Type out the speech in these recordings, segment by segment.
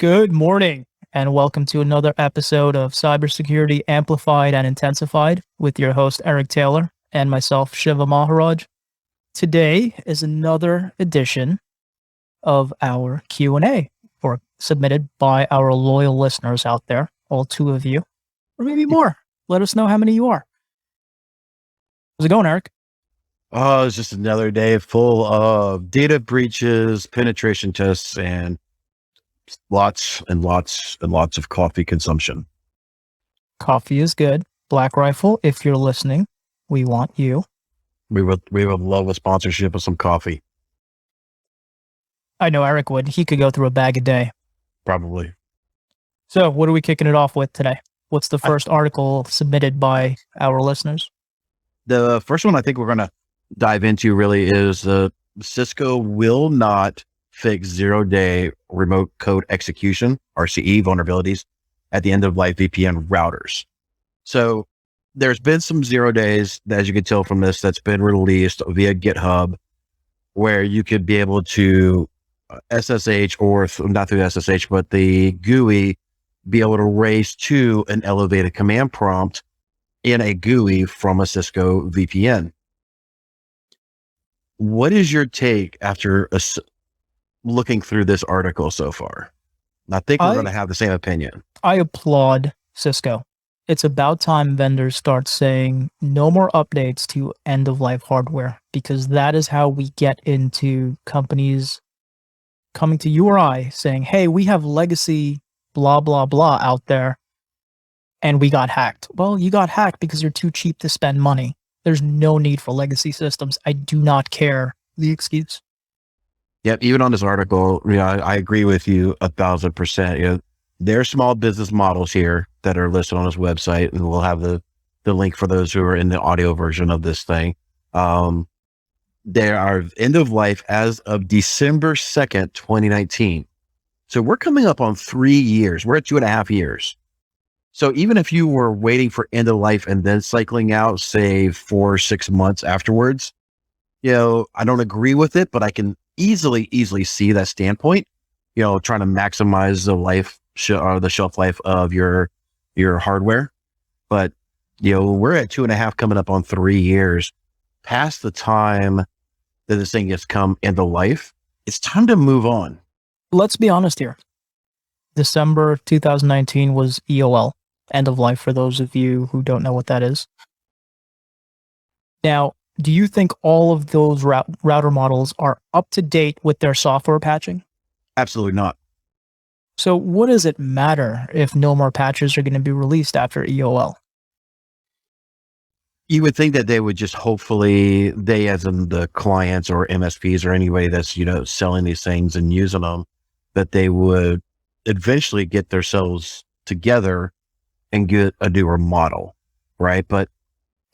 Good morning, and welcome to another episode of Cybersecurity Amplified and Intensified with your host, Eric Taylor, and myself, Shiva Maharaj. Today is another edition of our Q&A, or submitted by our loyal listeners out there, all two of you, or maybe more. Let us know how many you are. How's it going, Eric? Oh, it's just another day full of data breaches, penetration tests, and lots and lots and lots of coffee consumption. Coffee is good. Black Rifle, if you're listening, we want you. We would love a sponsorship of some coffee. I know Eric would. He could go through a bag a day. Probably. So what are we kicking it off with today? What's the first article submitted by our listeners? The first one I think we're going to dive into really is Cisco will not fix zero-day remote code execution, RCE vulnerabilities, at the end of life VPN routers. So there's been some 0 days, as you can tell from this, that's been released via GitHub, where you could be able to SSH or not through SSH, but the GUI, be able to race to an elevated command prompt in a GUI from a Cisco VPN. What is your take after looking through this article so far? I think we're going to have the same opinion. I applaud Cisco. It's about time vendors start saying no more updates to end-of-life hardware, because that is how we get into companies coming to you or I saying, hey, we have legacy blah, blah, blah out there, and we got hacked. Well, you got hacked because you're too cheap to spend money. There's no need for legacy systems. I do not care the excuse. Yep. Even on this article, I agree with you 1,000%. There are small business models here that are listed on this website, and we'll have the link for those who are in the audio version of this thing. There are end of life as of December 2nd, 2019. So we're coming up on 3 years. We're at 2.5 years. So even if you were waiting for end of life and then cycling out, say 4 or 6 months afterwards, I don't agree with it, but I can easily see that standpoint, trying to maximize the the shelf life of your hardware. But, we're at 2.5 coming up on 3 years past the time that this thing gets come end of life. It's time to move on. Let's be honest here. December 2019 was EOL, end of life, for those of you who don't know what that is. Now, do you think all of those router models are up to date with their software patching? Absolutely not. So what does it matter if no more patches are going to be released after EOL? You would think that they would just hopefully, they as in the clients or MSPs or anybody that's, selling these things and using them, that they would eventually get themselves together and get a newer model, right? But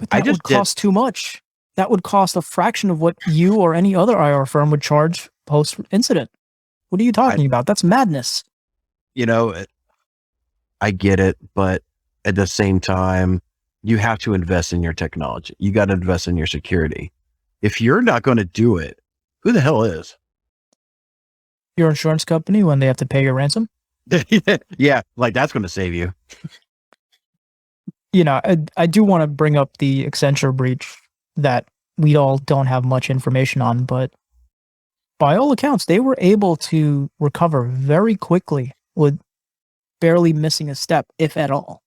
that would cost too much. That would cost a fraction of what you or any other IR firm would charge post-incident. What are you talking about? That's madness. I get it, but at the same time, you have to invest in your technology. You got to invest in your security. If you're not going to do it, who the hell is? Your insurance company when they have to pay your ransom? Yeah, like that's going to save you. I do want to bring up the Accenture breach that we all don't have much information on, but by all accounts, they were able to recover very quickly with barely missing a step, if at all.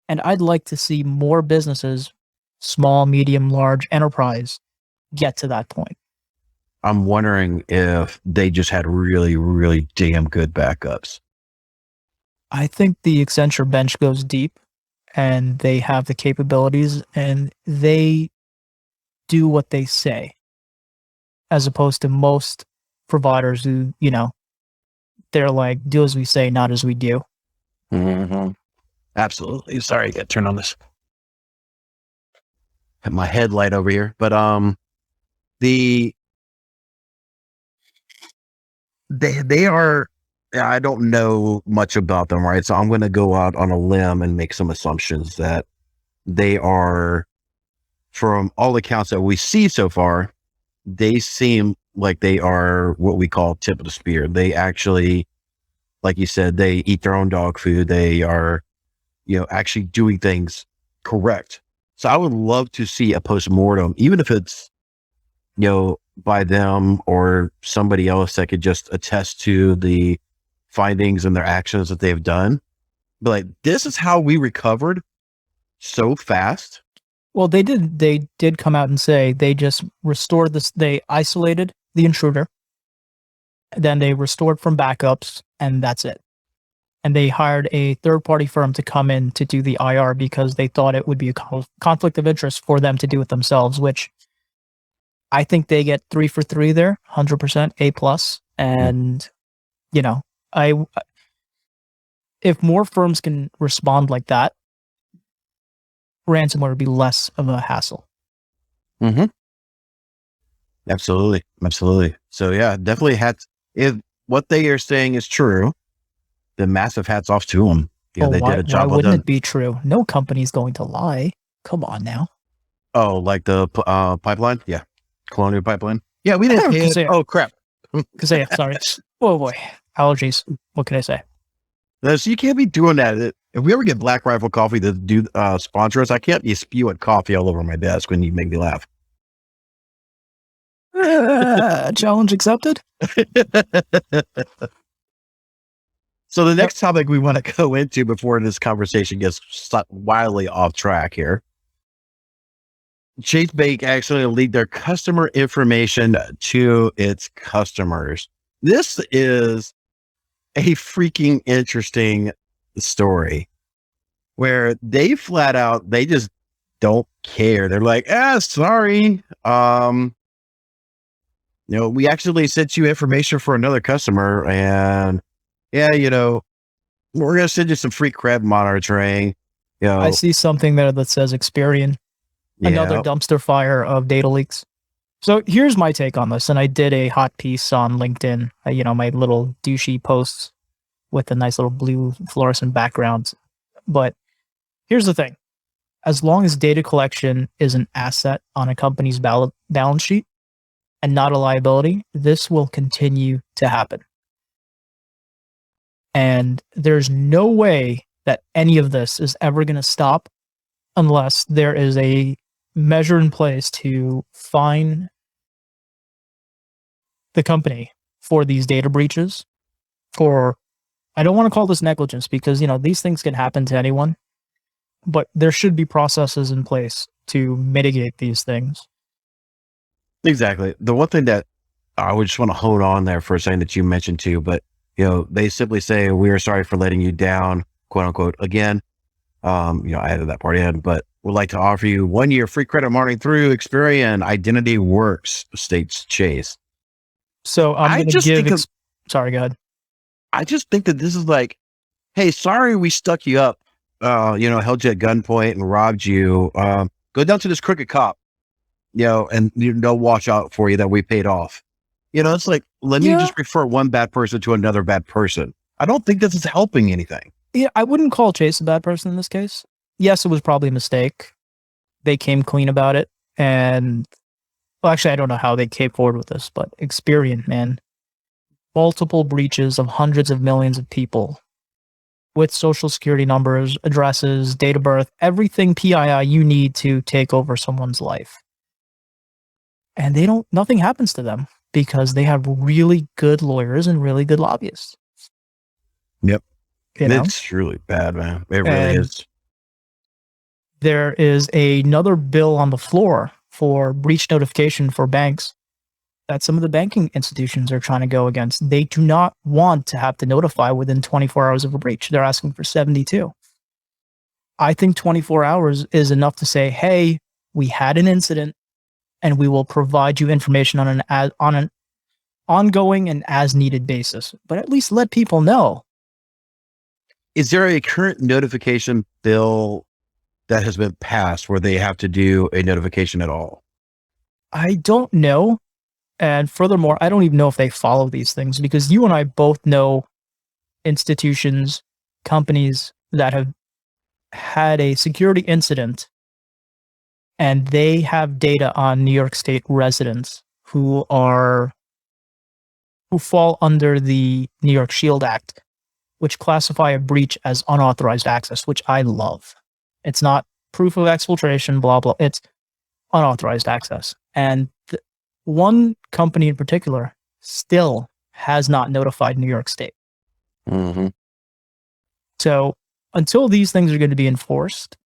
And I'd like to see more businesses, small, medium, large, enterprise, get to that point. I'm wondering if they just had really, really damn good backups. I think the Accenture bench goes deep, and they have the capabilities, and they do what they say, as opposed to most providers who, they're like, do as we say, not as we do. Mm-hmm. Absolutely. Sorry, I got to turn on this. Have my headlight over here. But they are, I don't know much about them, right? So I'm going to go out on a limb and make some assumptions that they are, from all accounts that we see so far, they seem like they are what we call tip of the spear. They actually like you said, they eat their own dog food. They are, actually doing things correct. So I would love to see a postmortem, even if it's, by them or somebody else that could just attest to the findings and their actions that they've done. But like, this is how we recovered so fast. Well, they did come out and say they just restored this. They isolated the intruder, then they restored from backups, and that's it. And they hired a third-party firm to come in to do the IR because they thought it would be a conflict of interest for them to do it themselves, which I think they get 3 for 3 there, 100% A plus. And, I if more firms can respond like that, ransomware would be less of a hassle. Mm-hmm. Absolutely. Absolutely. So yeah, definitely if what they are saying is true, then massive hats off to them. They did a job why well wouldn't done. it be true? No company's going to lie. Come on now. Oh, like the pipeline? Yeah. Colonial pipeline? Yeah, we didn't pay it. Oh, crap. Sorry. Oh boy. Allergies. What can I say? No, so you can't be doing that. If we ever get Black Rifle Coffee to do sponsor us, I can't be spewing coffee all over my desk when you make me laugh. Challenge accepted. So the next topic we want to go into before this conversation gets wildly off track here. Chase Bank actually leaked their customer information to its customers. This is a freaking interesting story where they flat out, they just don't care. They're like, sorry. We actually sent you information for another customer, and we're going to send you some free credit monitoring. I see something there that says Experian. Another dumpster fire of data leaks. So here's my take on this, and I did a hot piece on LinkedIn, my little douchey posts with a nice little blue fluorescent background. But here's the thing. As long as data collection is an asset on a company's balance sheet and not a liability, this will continue to happen. And there's no way that any of this is ever going to stop unless there is a measure in place to fine the company for these data breaches. For, I don't want to call this negligence because, these things can happen to anyone, but there should be processes in place to mitigate these things. Exactly. The one thing that I would just want to hold on there for a second that you mentioned too, but they simply say, we are sorry for letting you down, quote unquote, again. I added that part in, but would like to offer you 1 year free credit monitoring through Experian. Identity works, states Chase. So I'm going to give... Sorry, go ahead. I just think that this is like, hey, sorry we stuck you up, held you at gunpoint and robbed you. Go down to this crooked cop, and no watch out for you that we paid off. It's like, let me just refer one bad person to another bad person. I don't think this is helping anything. Yeah, I wouldn't call Chase a bad person in this case. Yes, it was probably a mistake. They came clean about it. And, well, actually, I don't know how they came forward with this, but Experian, man. Multiple breaches of hundreds of millions of people with social security numbers, addresses, date of birth, everything PII you need to take over someone's life. And nothing happens to them because they have really good lawyers and really good lobbyists. Yep. It's really bad, man. It really is. There is another bill on the floor for breach notification for banks that some of the banking institutions are trying to go against. They do not want to have to notify within 24 hours of a breach. They're asking for 72. I think 24 hours is enough to say, hey, we had an incident and we will provide you information on an ongoing and as needed basis. But at least let people know. Is there a current notification bill that has been passed where they have to do a notification at all? I don't know. And furthermore, I don't even know if they follow these things because you and I both know institutions, companies that have had a security incident and they have data on New York State residents who fall under the New York Shield Act. which classify a breach as unauthorized access, which I love. It's not proof of exfiltration, blah, blah. It's unauthorized access. And one company in particular still has not notified New York State. Mm-hmm. So until these things are going to be enforced,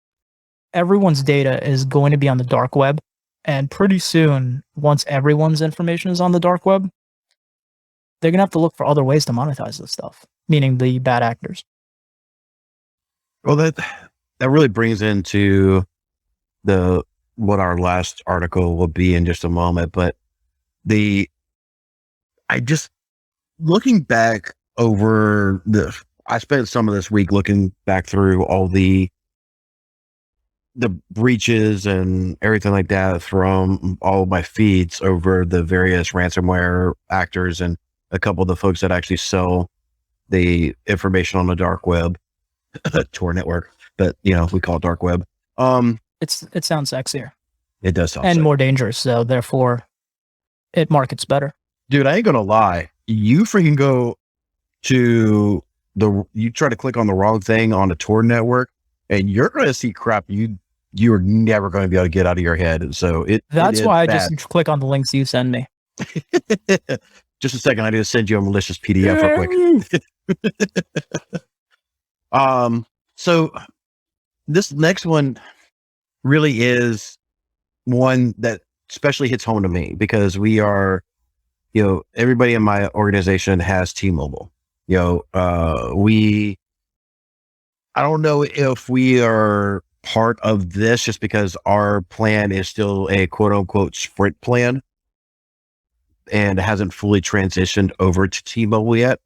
everyone's data is going to be on the dark web. And pretty soon, once everyone's information is on the dark web, they're going to have to look for other ways to monetize this stuff, meaning the bad actors. Well, that really brings into what our last article will be in just a moment. But looking back over I spent some of this week looking back through all the breaches and everything like that from all of my feeds over the various ransomware actors and a couple of the folks that actually sell the information on the dark web, Tor network, but we call it dark web. It sounds sexier. It does sound and sexier. more dangerous, so therefore it markets better. Dude, I ain't gonna lie. You freaking go to you try to click on the wrong thing on the Tor network, and you're going to see crap you're never going to be able to get out of your head. And so that's why I just click on the links you send me. Just a second, I need to send you a malicious PDF real quick. So this next one really is one that especially hits home to me because we are, everybody in my organization has T-Mobile. I don't know if we are part of this just because our plan is still a quote unquote Sprint plan and hasn't fully transitioned over to T-Mobile yet.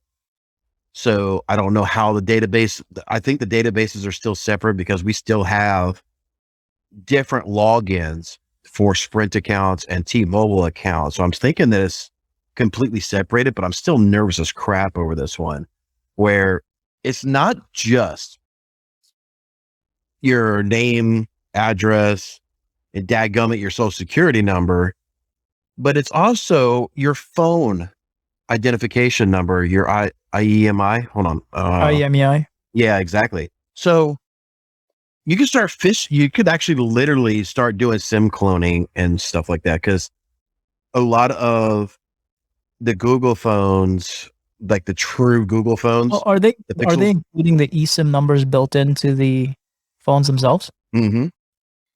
So I don't know how I think the databases are still separate because we still have different logins for Sprint accounts and T-Mobile accounts. So I'm thinking that it's completely separated, but I'm still nervous as crap over this one where it's not just your name, address, and dadgummit your social security number, but it's also your phone identification number, your IEMI. Hold on. IEMEI? Yeah, exactly. So you can you could actually literally start doing SIM cloning and stuff like that because a lot of the Google phones, like the true Google phones. Well, are they including the eSIM numbers built into the phones themselves? Mm-hmm.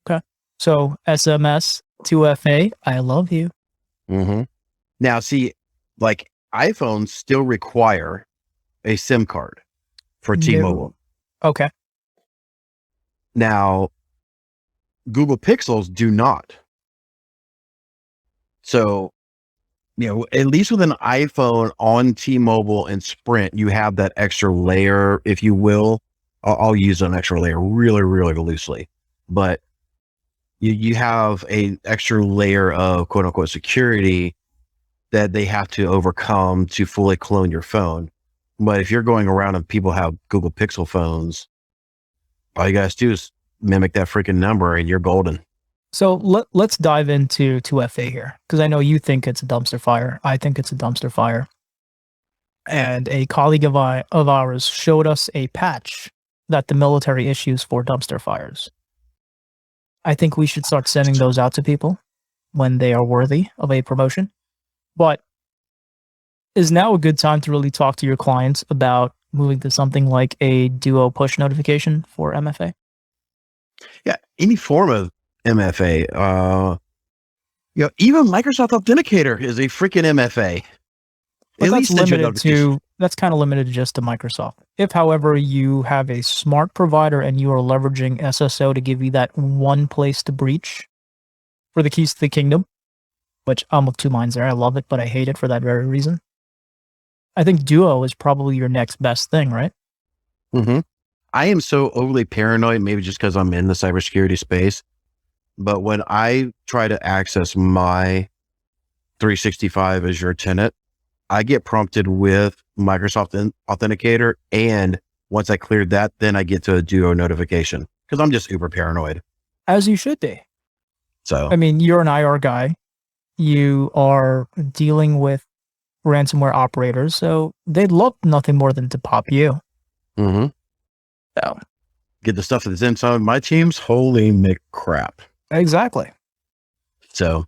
Okay. So SMS, 2FA, I love you. Mm-hmm. Now, see, like iPhones still require a SIM card for T-Mobile. Okay. Now, Google Pixels do not. So, at least with an iPhone on T-Mobile and Sprint, you have that extra layer, if you will. I'll use an extra layer really, really loosely, but you have an extra layer of quote unquote security that they have to overcome to fully clone your phone. But if you're going around and people have Google Pixel phones, all you guys do is mimic that freaking number and you're golden. So let's dive into 2FA here, because I know you think it's a dumpster fire. I think it's a dumpster fire. And a colleague of ours showed us a patch that the military issues for dumpster fires. I think we should start sending those out to people when they are worthy of a promotion. But is now a good time to really talk to your clients about moving to something like a Duo push notification for MFA? Yeah, any form of MFA. Even Microsoft Authenticator is a freaking MFA. But that's kind of limited just to Microsoft. If, however, you have a smart provider and you are leveraging SSO to give you that one place to breach for the keys to the kingdom, which I'm of two minds there. I love it, but I hate it for that very reason. I think Duo is probably your next best thing, right? Mm-hmm. I am so overly paranoid, maybe just because I'm in the cybersecurity space. But when I try to access my 365 Azure tenant, I get prompted with Microsoft Authenticator. And once I cleared that, then I get to a Duo notification because I'm just super paranoid. As you should be. So, I mean, you're an IR guy. You are dealing with ransomware operators. So they'd love nothing more than to pop you. Mm-hmm. So Get the stuff that's inside my teams. Holy McCrap. exactly. So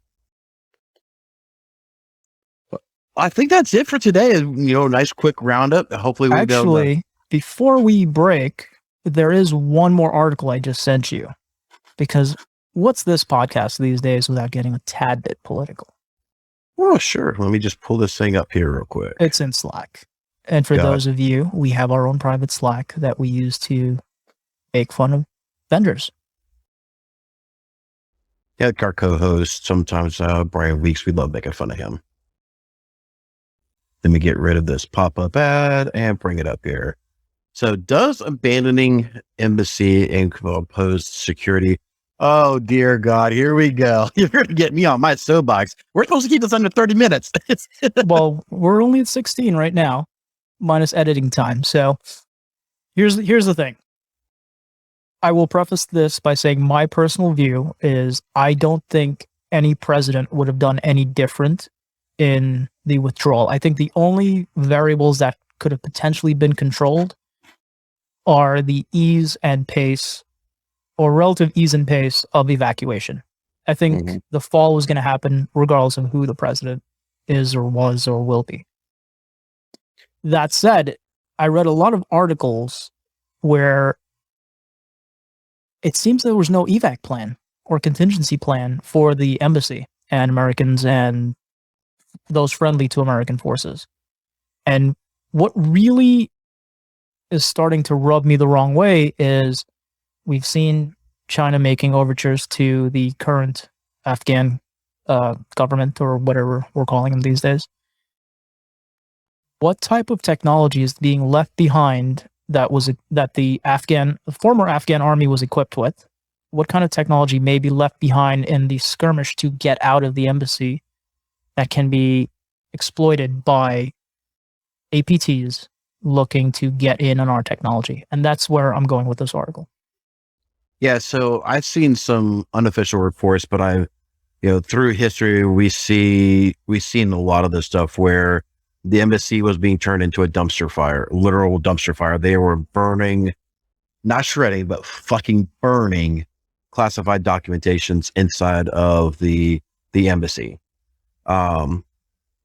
I think that's it for today. Nice quick roundup. Hopefully we'll be able to. Actually, before we break, there is one more article I just sent you, because what's this podcast these days without getting a tad bit political? Oh, sure. Let me just pull this thing up here real quick. It's in Slack. And for those of you, we have our own private Slack that we use to make fun of vendors. Yeah, our co-host, sometimes Brian Weeks, we love making fun of him. Let me get rid of this pop-up ad and bring it up here. So does abandoning embassy impose security? Oh, dear God, here we go. You're going to get me on my soapbox. We're supposed to keep this under 30 minutes. Well, we're only at 16 right now, minus editing time. So here's the thing. I will preface this by saying my personal view is I don't think any president would have done any different in the withdrawal. I think the only variables that could have potentially been controlled are the ease and pace, or relative ease and pace, of evacuation. I think the fall was going to happen regardless of who the president is or was or will be. That said, I read a lot of articles where it seems there was no evac plan or contingency plan for the embassy and Americans and those friendly to American forces. And what really is starting to rub me the wrong way is we've seen China making overtures to the current Afghan government, or whatever we're calling them these days. What type of technology is being left behind that the former Afghan army was equipped with? What kind of technology may be left behind in the skirmish to get out of the embassy that can be exploited by APTs looking to get in on our technology? And that's where I'm going with this article. Yeah, so I've seen some unofficial reports, but through history, we've seen a lot of this stuff where the embassy was being turned into a dumpster fire, literal dumpster fire. They were burning, not shredding, but fucking burning classified documentations inside of the embassy.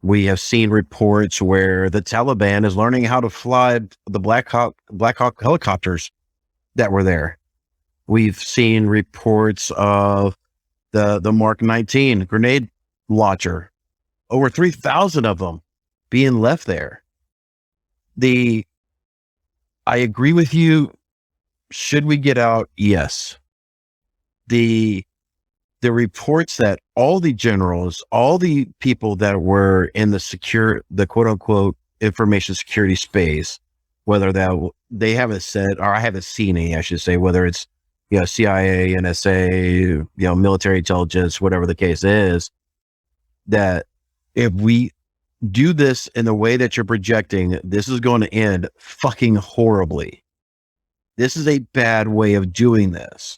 We have seen reports where the Taliban is learning how to fly the Black Hawk helicopters that were there. We've seen reports of the Mark 19 grenade launcher, over 3,000 of them being left there. I agree with you. Should we get out? Yes. The reports that all the generals, all the people that were in the quote unquote information security space, whether they haven't said, or I haven't seen any, I should say, whether it's, CIA, NSA, military intelligence, whatever the case is, that if we do this in the way that you're projecting, this is going to end fucking horribly. This is a bad way of doing this.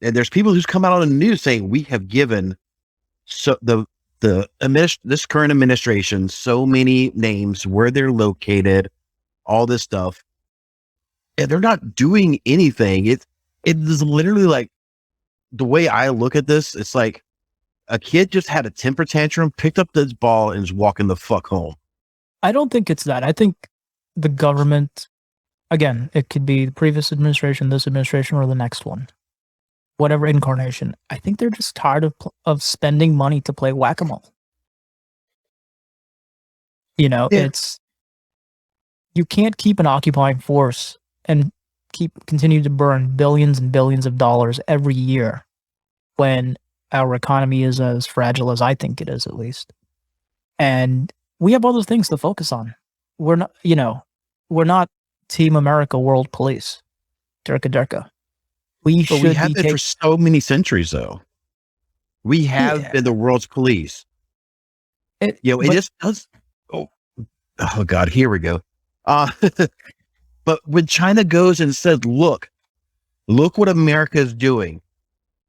And there's people who's come out on the news saying we have given this current administration so many names, where they're located, all this stuff, and they're not doing anything. It is literally like, the way I look at this, it's like a kid just had a temper tantrum, picked up this ball, and is walking the fuck home. I don't think it's that. I think the government, again, it could be the previous administration, this administration, or the next one, whatever incarnation. I think they're just tired of spending money to play whack-a-mole. It's, you can't keep an occupying force and continue to burn billions and billions of dollars every year when our economy is as fragile as I think it is, at least. And we have other things to focus on. We're not Team America World Police. Durka Durka. We have been for so many centuries, though. We have been the world's police. It just does. Oh God, here we go. But when China goes and says, look what America is doing,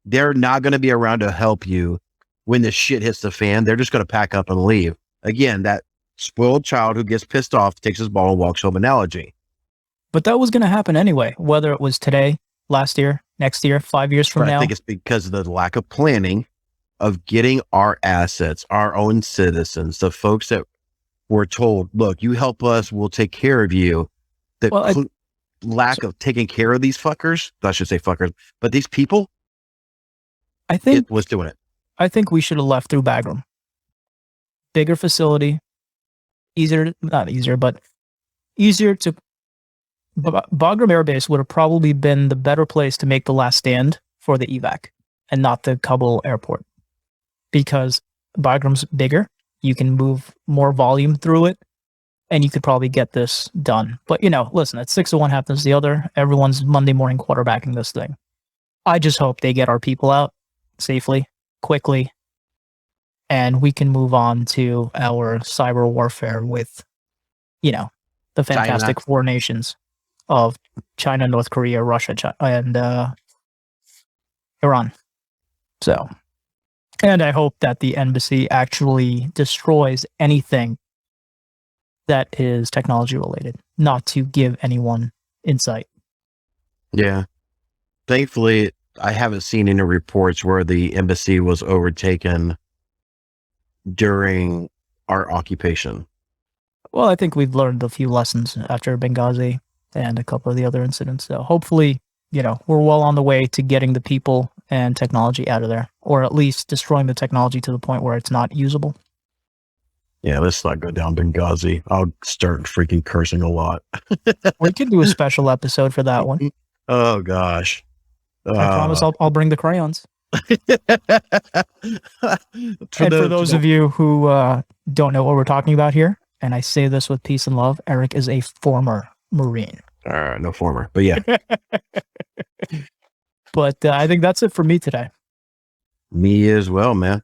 they're not going to be around to help you when the shit hits the fan. They're just going to pack up and leave. Again, that spoiled child who gets pissed off, takes his ball and walks home analogy. But that was going to happen anyway, whether it was today, last year, next year, 5 years from But I now. think it's because of the lack of planning of getting our assets, our own citizens, the folks that were told, look, you help us, we'll take care of you. The lack of taking care of these fuckers, I should say fuckers, but these people, I think it was doing it. I think we should have left through Bagram. Bigger facility, not easier, but easier to. Bagram Air Base would have probably been the better place to make the last stand for the evac and not the Kabul airport, because Bagram's bigger. You can move more volume through it, and you could probably get this done. But, listen, it's 6 of one, half does the other. Everyone's Monday morning quarterbacking this thing. I just hope they get our people out safely, quickly, and we can move on to our cyber warfare with, the fantastic China. 4 nations of China, North Korea, Russia, and Iran. So, and I hope that the embassy actually destroys anything that is technology related, not to give anyone insight. Yeah. Thankfully, I haven't seen any reports where the embassy was overtaken during our occupation. Well, I think we've learned a few lessons after Benghazi and a couple of the other incidents. So hopefully, we're well on the way to getting the people and technology out of there, or at least destroying the technology to the point where it's not usable. Yeah, let's not go down Benghazi. I'll start freaking cursing a lot. We could do a special episode for that one. Oh, gosh. I promise I'll bring the crayons. For those of you who don't know what we're talking about here, and I say this with peace and love, Eric is a former Marine. No former, but yeah. But I think that's it for me today. Me as well, man.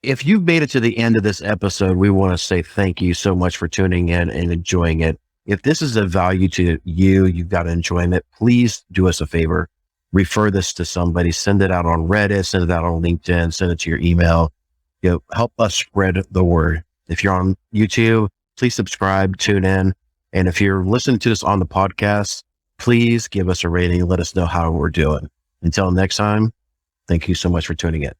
If you've made it to the end of this episode, we want to say thank you so much for tuning in and enjoying it. If this is of value to you, you've got enjoyment, please do us a favor. Refer this to somebody, send it out on Reddit, send it out on LinkedIn, send it to your email. Help us spread the word. If you're on YouTube, please subscribe, tune in. And if you're listening to this on the podcast, please give us a rating and let us know how we're doing. Until next time, thank you so much for tuning in.